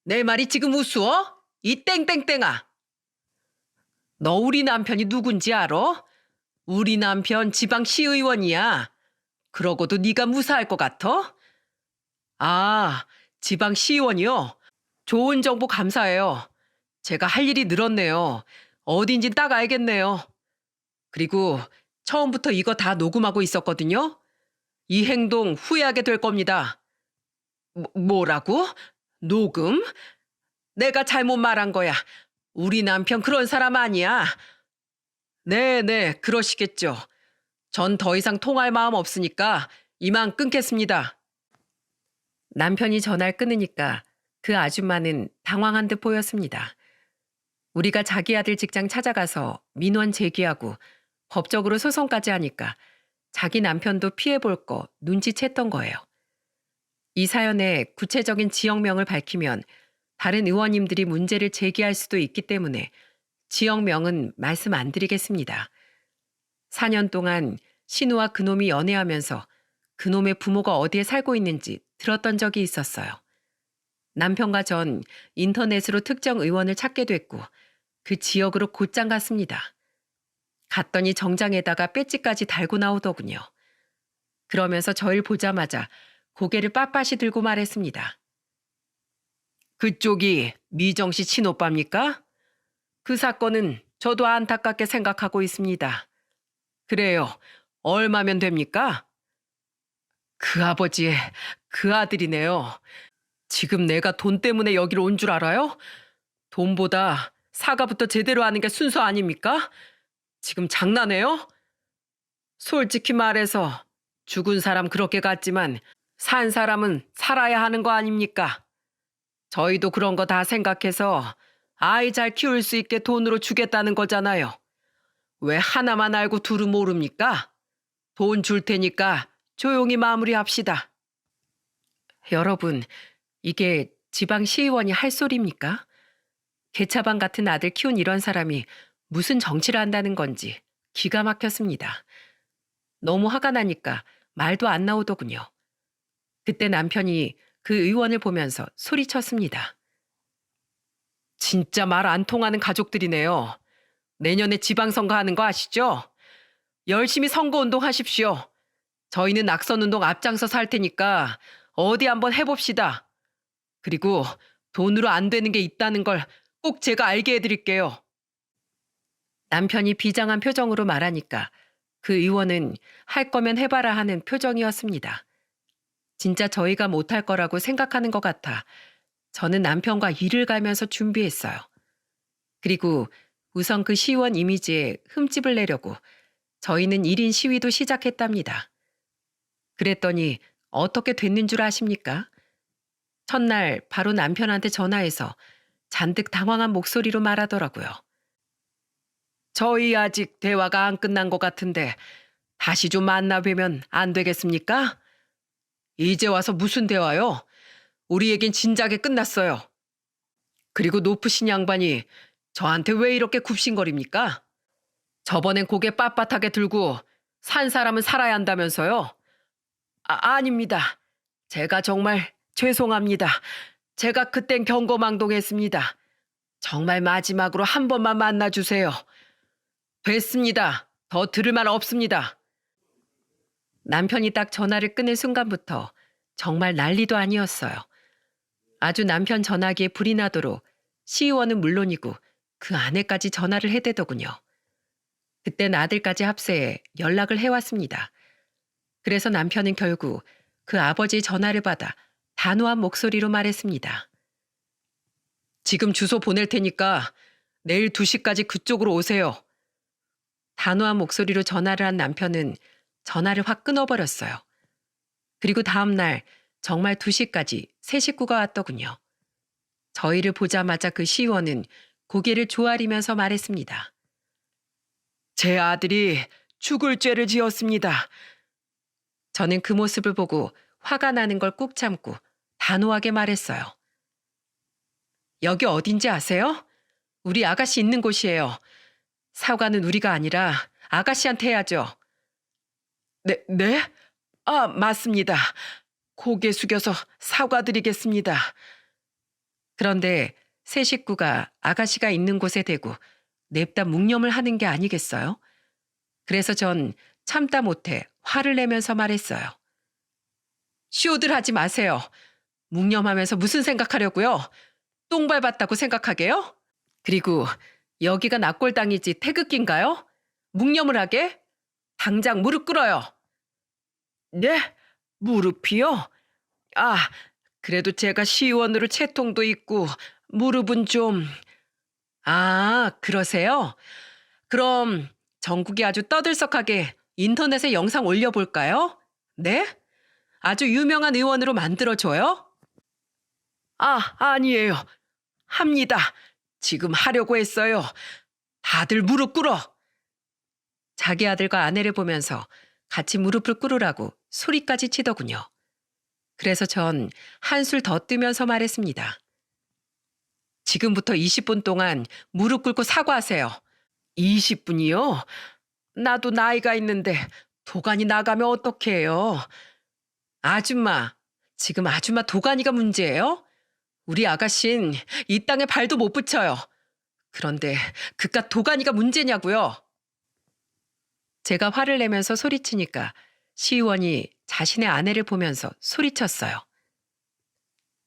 내 말이 지금 우스워? 이 땡땡땡아. 너 우리 남편이 누군지 알아? 우리 남편 지방시의원이야. 그러고도 네가 무사할 것 같아? 아, 지방시의원이요? 좋은 정보 감사해요. 제가 할 일이 늘었네요. 어딘진 딱 알겠네요. 그리고 처음부터 이거 다 녹음하고 있었거든요. 이 행동 후회하게 될 겁니다. 뭐라고? 녹음? 내가 잘못 말한 거야. 우리 남편 그런 사람 아니야. 네네, 그러시겠죠. 전 더 이상 통할 마음 없으니까 이만 끊겠습니다. 남편이 전화를 끊으니까 그 아줌마는 당황한 듯 보였습니다. 우리가 자기 아들 직장 찾아가서 민원 제기하고 법적으로 소송까지 하니까 자기 남편도 피해볼 거 눈치챘던 거예요. 이 사연의 구체적인 지역명을 밝히면 다른 의원님들이 문제를 제기할 수도 있기 때문에 지역명은 말씀 안 드리겠습니다. 4년 동안 신우와 그놈이 연애하면서 그놈의 부모가 어디에 살고 있는지 들었던 적이 있었어요. 남편과 전 인터넷으로 특정 의원을 찾게 됐고 그 지역으로 곧장 갔습니다. 갔더니 정장에다가 배지까지 달고 나오더군요. 그러면서 저를 보자마자 고개를 빳빳이 들고 말했습니다. 그쪽이 미정 씨 친오빠입니까? 그 사건은 저도 안타깝게 생각하고 있습니다. 그래요. 얼마면 됩니까? 그 아버지의 그 아들이네요. 지금 내가 돈 때문에 여기로 온 줄 알아요? 돈보다 사과부터 제대로 하는 게 순서 아닙니까? 지금 장난해요? 솔직히 말해서 죽은 사람 그렇게 갔지만 산 사람은 살아야 하는 거 아닙니까? 저희도 그런 거 다 생각해서 아이 잘 키울 수 있게 돈으로 주겠다는 거잖아요. 왜 하나만 알고 둘은 모릅니까? 돈 줄 테니까 조용히 마무리합시다. 여러분, 이게 지방시의원이 할 소리입니까? 개차반 같은 아들 키운 이런 사람이 무슨 정치를 한다는 건지 기가 막혔습니다. 너무 화가 나니까 말도 안 나오더군요. 그때 남편이 그 의원을 보면서 소리쳤습니다. 진짜 말 안 통하는 가족들이네요. 내년에 지방선거 하는 거 아시죠? 열심히 선거운동 하십시오. 저희는 낙선운동 앞장서서 할 테니까 어디 한번 해봅시다. 그리고 돈으로 안 되는 게 있다는 걸 꼭 제가 알게 해드릴게요. 남편이 비장한 표정으로 말하니까 그 의원은 할 거면 해봐라 하는 표정이었습니다. 진짜 저희가 못할 거라고 생각하는 것 같아 저는 남편과 일을 가면서 준비했어요. 그리고 우선 그 시의원 이미지에 흠집을 내려고 저희는 1인 시위도 시작했답니다. 그랬더니 어떻게 됐는 줄 아십니까? 첫날 바로 남편한테 전화해서 잔뜩 당황한 목소리로 말하더라고요. 저희 아직 대화가 안 끝난 것 같은데 다시 좀 만나 뵈면 안 되겠습니까? 이제 와서 무슨 대화요? 우리 얘긴 진작에 끝났어요. 그리고 높으신 양반이 저한테 왜 이렇게 굽신거립니까? 저번엔 고개 빳빳하게 들고 산 사람은 살아야 한다면서요? 아닙니다. 제가 정말 죄송합니다. 제가 그땐 경거망동했습니다. 정말 마지막으로 한 번만 만나주세요. 됐습니다. 더 들을 말 없습니다. 남편이 딱 전화를 끊은 순간부터 정말 난리도 아니었어요. 아주 남편 전화기에 불이 나도록 시의원은 물론이고 그 아내까지 전화를 해대더군요. 그땐 아들까지 합세해 연락을 해왔습니다. 그래서 남편은 결국 그 아버지의 전화를 받아 단호한 목소리로 말했습니다. 지금 주소 보낼 테니까 내일 2시까지 그쪽으로 오세요. 단호한 목소리로 전화를 한 남편은 전화를 확 끊어버렸어요. 그리고 다음 날 정말 2시까지 새 식구가 왔더군요. 저희를 보자마자 그 시의원은 고개를 조아리면서 말했습니다. 제 아들이 죽을 죄를 지었습니다. 저는 그 모습을 보고 화가 나는 걸 꾹 참고 단호하게 말했어요. 여기 어딘지 아세요? 우리 아가씨 있는 곳이에요. 사과는 우리가 아니라 아가씨한테 해야죠. 네? 맞습니다. 고개 숙여서 사과드리겠습니다. 그런데 새 식구가 아가씨가 있는 곳에 대고 냅다 묵념을 하는 게 아니겠어요? 그래서 전 참다 못해 화를 내면서 말했어요. 쇼들 하지 마세요. 묵념하면서 무슨 생각하려고요? 똥 밟았다고 생각하게요? 그리고 여기가 납골당이지 태극기인가요? 묵념을 하게? 당장 무릎 꿇어요. 네? 무릎이요? 그래도 제가 시의원으로 채통도 있고 무릎은 좀... 그러세요? 그럼 전국이 아주 떠들썩하게 인터넷에 영상 올려볼까요? 네? 아주 유명한 의원으로 만들어줘요? 아니에요. 합니다. 지금 하려고 했어요. 다들 무릎 꿇어. 자기 아들과 아내를 보면서 같이 무릎을 꿇으라고 소리까지 치더군요. 그래서 전 한술 더 뜨면서 말했습니다. 지금부터 20분 동안 무릎 꿇고 사과하세요. 20분이요? 나도 나이가 있는데 도가니 나가면 어떡해요? 아줌마, 지금 아줌마 도가니가 문제예요? 우리 아가씨는 이 땅에 발도 못 붙여요. 그런데 그깟 도가니가 문제냐고요? 제가 화를 내면서 소리치니까 시의원이 자신의 아내를 보면서 소리쳤어요.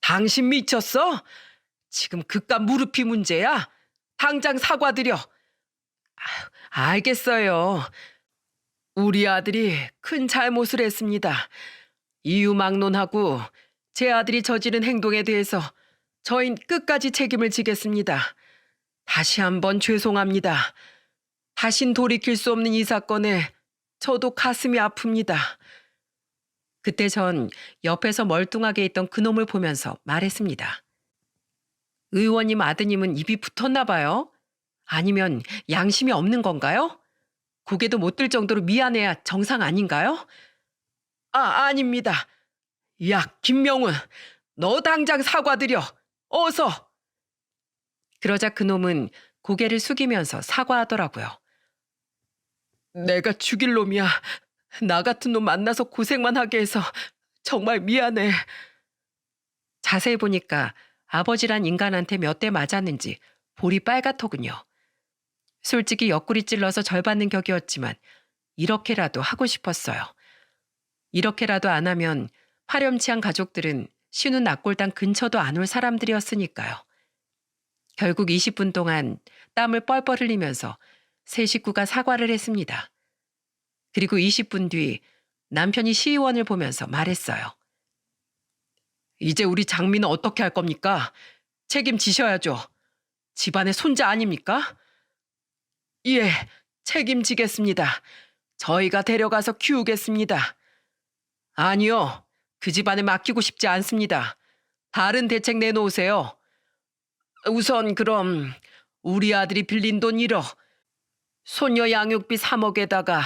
당신 미쳤어? 지금 그깟 무릎이 문제야? 당장 사과드려. 알겠어요. 우리 아들이 큰 잘못을 했습니다. 이유막론하고 제 아들이 저지른 행동에 대해서 저흰 끝까지 책임을 지겠습니다. 다시 한번 죄송합니다. 다신 돌이킬 수 없는 이 사건에 저도 가슴이 아픕니다. 그때 전 옆에서 멀뚱하게 있던 그놈을 보면서 말했습니다. 의원님 아드님은 입이 붙었나 봐요? 아니면 양심이 없는 건가요? 고개도 못 들 정도로 미안해야 정상 아닌가요? 아닙니다. 야, 김명훈, 너 당장 사과드려. 어서. 그러자 그놈은 고개를 숙이면서 사과하더라고요. 내가 죽일 놈이야. 나 같은 놈 만나서 고생만 하게 해서 정말 미안해. 자세히 보니까 아버지란 인간한테 몇 대 맞았는지 볼이 빨갛더군요. 솔직히 옆구리 찔러서 절 받는 격이었지만 이렇게라도 하고 싶었어요. 이렇게라도 안 하면 파렴치한 가족들은 쉬는 납골당 근처도 안 올 사람들이었으니까요. 결국 20분 동안 땀을 뻘뻘 흘리면서 새 식구가 사과를 했습니다. 그리고 20분 뒤 남편이 시의원을 보면서 말했어요. 이제 우리 장미는 어떻게 할 겁니까? 책임지셔야죠. 집안의 손자 아닙니까? 예, 책임지겠습니다. 저희가 데려가서 키우겠습니다. 아니요, 그 집안에 맡기고 싶지 않습니다. 다른 대책 내놓으세요. 우선 그럼 우리 아들이 빌린 돈 1억, 소녀 양육비 3억에다가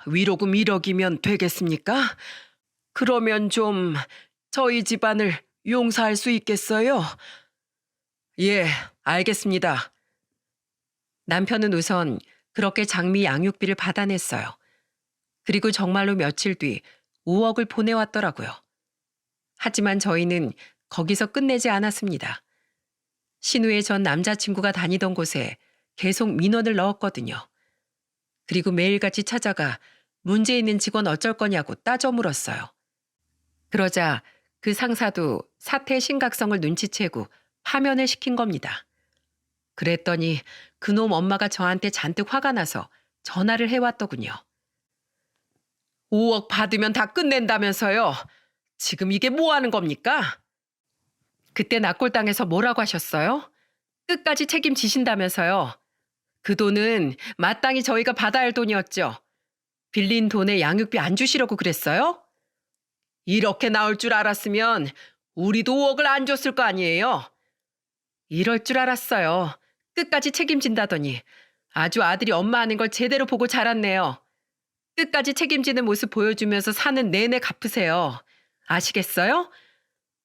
위로금 1억이면 되겠습니까? 그러면 좀 저희 집안을 용서할 수 있겠어요? 예, 알겠습니다. 남편은 우선 그렇게 장미 양육비를 받아냈어요. 그리고 정말로 며칠 뒤 5억을 보내왔더라고요. 하지만 저희는 거기서 끝내지 않았습니다. 신우의 전 남자친구가 다니던 곳에 계속 민원을 넣었거든요. 그리고 매일같이 찾아가 문제 있는 직원 어쩔 거냐고 따져 물었어요. 그러자 그 상사도 사태의 심각성을 눈치채고 파면을 시킨 겁니다. 그랬더니 그놈 엄마가 저한테 잔뜩 화가 나서 전화를 해왔더군요. 5억 받으면 다 끝낸다면서요. 지금 이게 뭐 하는 겁니까? 그때 납골당에서 뭐라고 하셨어요? 끝까지 책임지신다면서요. 그 돈은 마땅히 저희가 받아야 할 돈이었죠. 빌린 돈에 양육비 안 주시려고 그랬어요? 이렇게 나올 줄 알았으면 우리도 5억을 안 줬을 거 아니에요. 이럴 줄 알았어요. 끝까지 책임진다더니 아주 아들이 엄마 하는 걸 제대로 보고 자랐네요. 끝까지 책임지는 모습 보여주면서 사는 내내 갚으세요. 아시겠어요?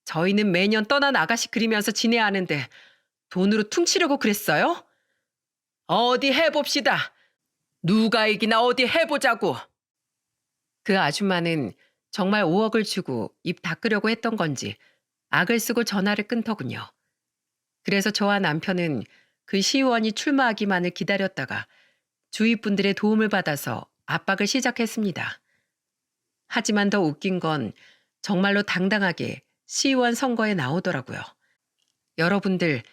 저희는 매년 떠난 아가씨 그리면서 지내야 하는데 돈으로 퉁치려고 그랬어요? 어디 해봅시다. 누가 이기나 어디 해보자고. 그 아줌마는 정말 5억을 주고 입 닦으려고 했던 건지 악을 쓰고 전화를 끊더군요. 그래서 저와 남편은 그 시의원이 출마하기만을 기다렸다가 주위 분들의 도움을 받아서 압박을 시작했습니다. 하지만 더 웃긴 건 정말로 당당하게 시의원 선거에 나오더라고요. 여러분들,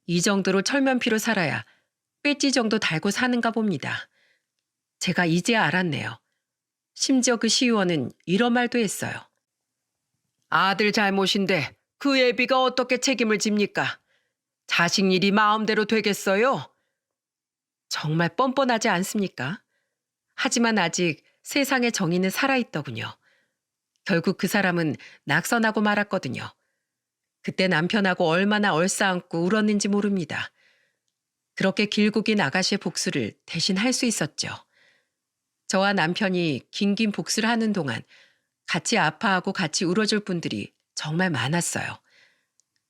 이 정도로 철면피로 살아야 배지 정도 달고 사는가 봅니다. 제가 이제야 알았네요. 심지어 그 시의원은 이런 말도 했어요. 아들 잘못인데 그 애비가 어떻게 책임을 집니까? 자식 일이 마음대로 되겠어요? 정말 뻔뻔하지 않습니까? 하지만 아직 세상의 정의는 살아있더군요. 결국 그 사람은 낙선하고 말았거든요. 그때 남편하고 얼마나 얼싸안고 울었는지 모릅니다. 그렇게 길고 긴 아가씨의 복수를 대신 할 수 있었죠. 저와 남편이 긴긴 복수를 하는 동안 같이 아파하고 같이 울어줄 분들이 정말 많았어요.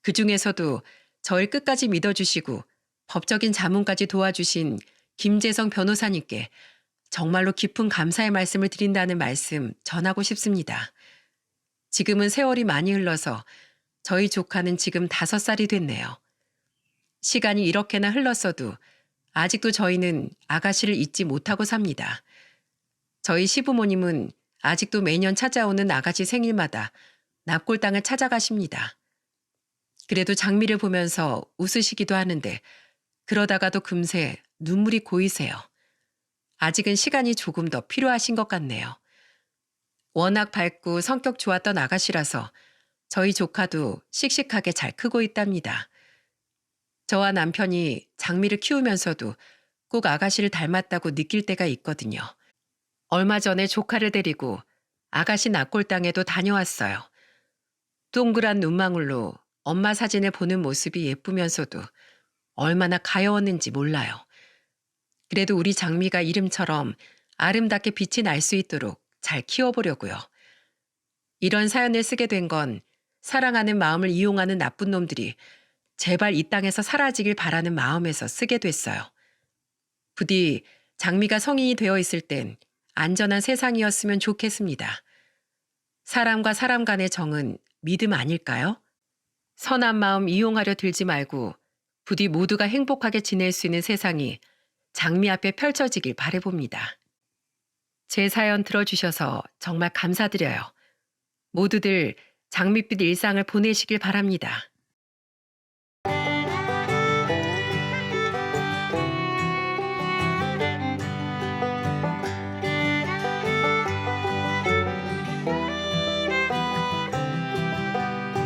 그 중에서도 저를 끝까지 믿어주시고 법적인 자문까지 도와주신 김재성 변호사님께 정말로 깊은 감사의 말씀을 드린다는 말씀 전하고 싶습니다. 지금은 세월이 많이 흘러서 저희 조카는 지금 5살이 됐네요. 시간이 이렇게나 흘렀어도 아직도 저희는 아가씨를 잊지 못하고 삽니다. 저희 시부모님은 아직도 매년 찾아오는 아가씨 생일마다 납골당을 찾아가십니다. 그래도 장미를 보면서 웃으시기도 하는데 그러다가도 금세 눈물이 고이세요. 아직은 시간이 조금 더 필요하신 것 같네요. 워낙 밝고 성격 좋았던 아가씨라서 저희 조카도 씩씩하게 잘 크고 있답니다. 저와 남편이 장미를 키우면서도 꼭 아가씨를 닮았다고 느낄 때가 있거든요. 얼마 전에 조카를 데리고 아가씨 납골당에도 다녀왔어요. 동그란 눈망울로 엄마 사진을 보는 모습이 예쁘면서도 얼마나 가여웠는지 몰라요. 그래도 우리 장미가 이름처럼 아름답게 빛이 날 수 있도록 잘 키워보려고요. 이런 사연을 쓰게 된 건 사랑하는 마음을 이용하는 나쁜 놈들이 제발 이 땅에서 사라지길 바라는 마음에서 쓰게 됐어요. 부디 장미가 성인이 되어 있을 땐 안전한 세상이었으면 좋겠습니다. 사람과 사람 간의 정은 믿음 아닐까요? 선한 마음 이용하려 들지 말고 부디 모두가 행복하게 지낼 수 있는 세상이 장미 앞에 펼쳐지길 바라봅니다. 제 사연 들어주셔서 정말 감사드려요. 모두들 장밋빛 일상을 보내시길 바랍니다.